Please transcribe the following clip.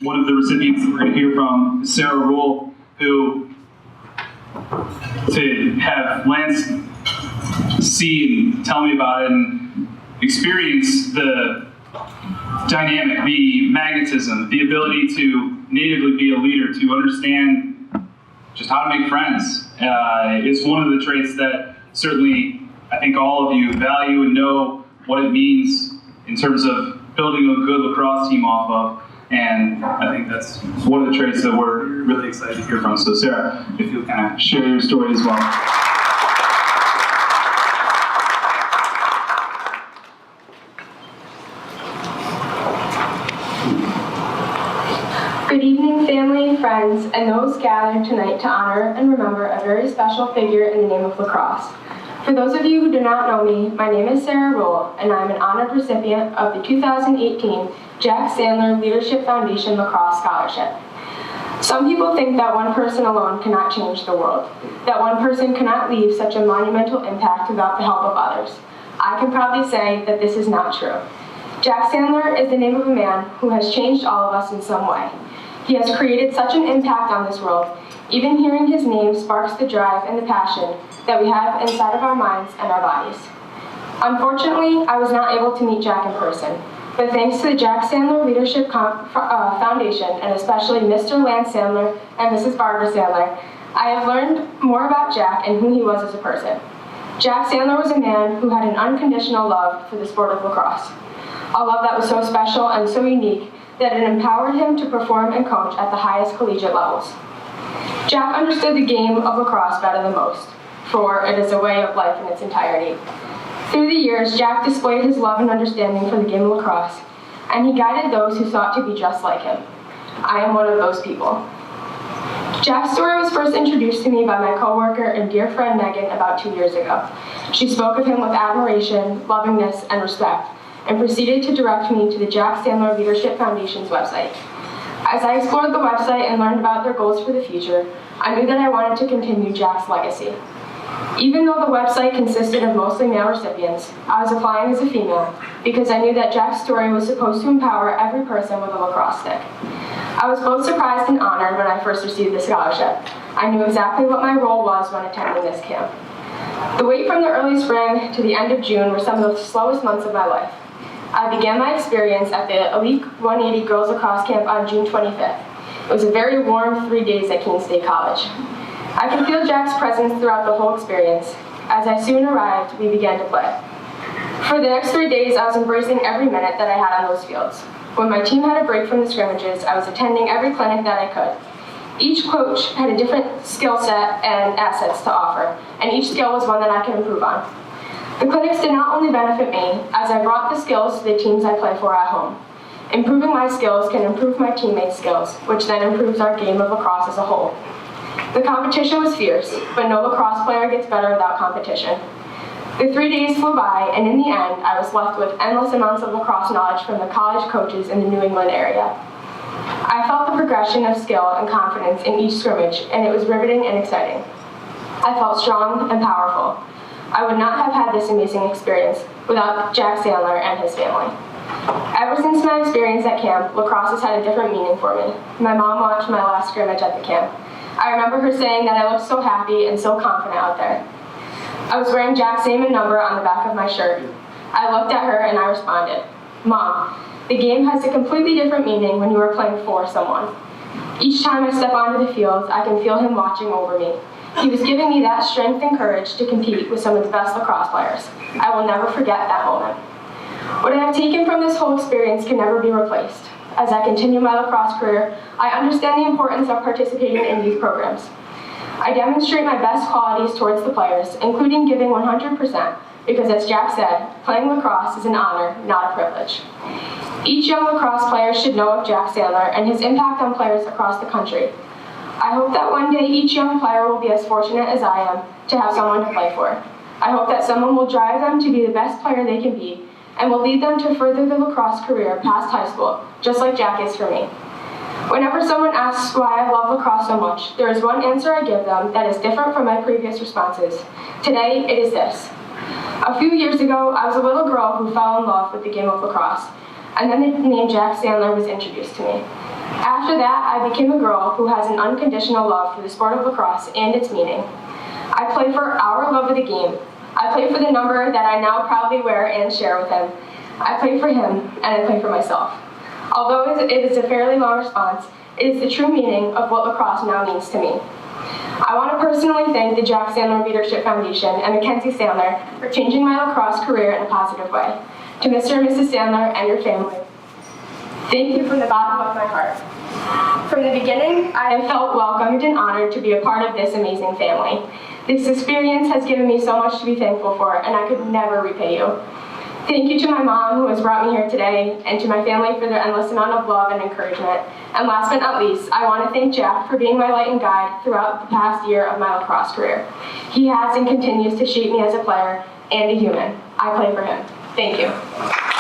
One of the recipients that we're going to hear from is Sarah Rule, who, to have Lance see and tell me about it and experience the dynamic, the magnetism, the ability to natively be a leader, to understand just how to make friends, is one of the traits that certainly I think all of you value and know what it means in terms of building a good lacrosse team off of. And I think that's one of the traits that we're really excited to hear from. So Sarah, if you'll kind of share your story as well. Good evening, family, friends, and those gathered tonight to honor and remember a very special figure in the name of lacrosse. For those of you who do not know me, my name is Sarah Rule, and I'm an honored recipient of the 2018 Jack Sandler Leadership Foundation Lacrosse Scholarship. Some people think that one person alone cannot change the world, that one person cannot leave such a monumental impact without the help of others. I can proudly say that this is not true. Jack Sandler is the name of a man who has changed all of us in some way. He has created such an impact on this world. Even hearing his name sparks the drive and the passion that we have inside of our minds and our bodies. Unfortunately, I was not able to meet Jack in person, but thanks to the Jack Sandler Leadership Foundation, and especially Mr. Lance Sandler and Mrs. Barbara Sandler, I have learned more about Jack and who he was as a person. Jack Sandler was a man who had an unconditional love for the sport of lacrosse, a love that was so special and so unique that it empowered him to perform and coach at the highest collegiate levels. Jack understood the game of lacrosse better than most, for it is a way of life in its entirety. Through the years, Jack displayed his love and understanding for the game of lacrosse, and he guided those who sought to be just like him. I am one of those people. Jack's story was first introduced to me by my coworker and dear friend Megan about 2 years ago. She spoke of him with admiration, lovingness, and respect, and proceeded to direct me to the Jack Sandler Leadership Foundation's website. As I explored the website and learned about their goals for the future, I knew that I wanted to continue Jack's legacy. Even though the website consisted of mostly male recipients, I was applying as a female because I knew that Jack's story was supposed to empower every person with a lacrosse stick. I was both surprised and honored when I first received the scholarship. I knew exactly what my role was when attending this camp. The wait from the early spring to the end of June were some of the slowest months of my life. I began my experience at the Elite 180 Girls Lacrosse Camp on June 25th. It was a very warm 3 days at Keene State College. I could feel Jack's presence throughout the whole experience. As I soon arrived, we began to play. For the next 3 days, I was embracing every minute that I had on those fields. When my team had a break from the scrimmages, I was attending every clinic that I could. Each coach had a different skill set and assets to offer, and each skill was one that I could improve on. The clinics did not only benefit me, as I brought the skills to the teams I play for at home. Improving my skills can improve my teammates' skills, which then improves our game of lacrosse as a whole. The competition was fierce, but no lacrosse player gets better without competition. The 3 days flew by, and in the end, I was left with endless amounts of lacrosse knowledge from the college coaches in the New England area. I felt the progression of skill and confidence in each scrimmage, and it was riveting and exciting. I felt strong and powerful. I would not have had this amazing experience without Jack Sandler and his family. Ever since my experience at camp, lacrosse has had a different meaning for me. My mom watched my last scrimmage at the camp. I remember her saying that I looked so happy and so confident out there. I was wearing Jack's name and number on the back of my shirt. I looked at her and I responded, "Mom, the game has a completely different meaning when you are playing for someone." Each time I step onto the field, I can feel him watching over me. He was giving me that strength and courage to compete with some of the best lacrosse players. I will never forget that moment. What I have taken from this whole experience can never be replaced. As I continue my lacrosse career, I understand the importance of participating in youth programs. I demonstrate my best qualities towards the players, including giving 100%, because as Jack said, playing lacrosse is an honor, not a privilege. Each young lacrosse player should know of Jack Sandler and his impact on players across the country. I hope that one day each young player will be as fortunate as I am to have someone to play for. I hope that someone will drive them to be the best player they can be and will lead them to further their lacrosse career past high school, just like Jack is for me. Whenever someone asks why I love lacrosse so much, there is one answer I give them that is different from my previous responses. Today, it is this. A few years ago, I was a little girl who fell in love with the game of lacrosse, and then the name Jack Sandler was introduced to me. After that, I became a girl who has an unconditional love for the sport of lacrosse and its meaning. I play for our love of the game. I play for the number that I now proudly wear and share with him. I play for him, and I play for myself. Although it is a fairly long response, it is the true meaning of what lacrosse now means to me. I want to personally thank the Jack Sandler Leadership Foundation and Mackenzie Sandler for changing my lacrosse career in a positive way. To Mr. and Mrs. Sandler and your family, thank you from the bottom of my heart. From the beginning, I have felt welcomed and honored to be a part of this amazing family. This experience has given me so much to be thankful for, and I could never repay you. Thank you to my mom who has brought me here today, and to my family for their endless amount of love and encouragement. And last but not least, I want to thank Jack for being my light and guide throughout the past year of my lacrosse career. He has and continues to shape me as a player and a human. I play for him. Thank you.